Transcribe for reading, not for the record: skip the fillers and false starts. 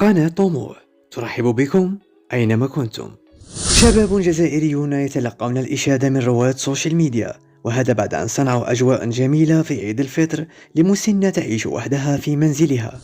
قناة طموح ترحب بكم أينما كنتم. شباب جزائريون يتلقون الإشادة من رواد السوشيال ميديا، وهذا بعد أن صنعوا أجواء جميلة في عيد الفطر لمسنة تعيش وحدها في منزلها.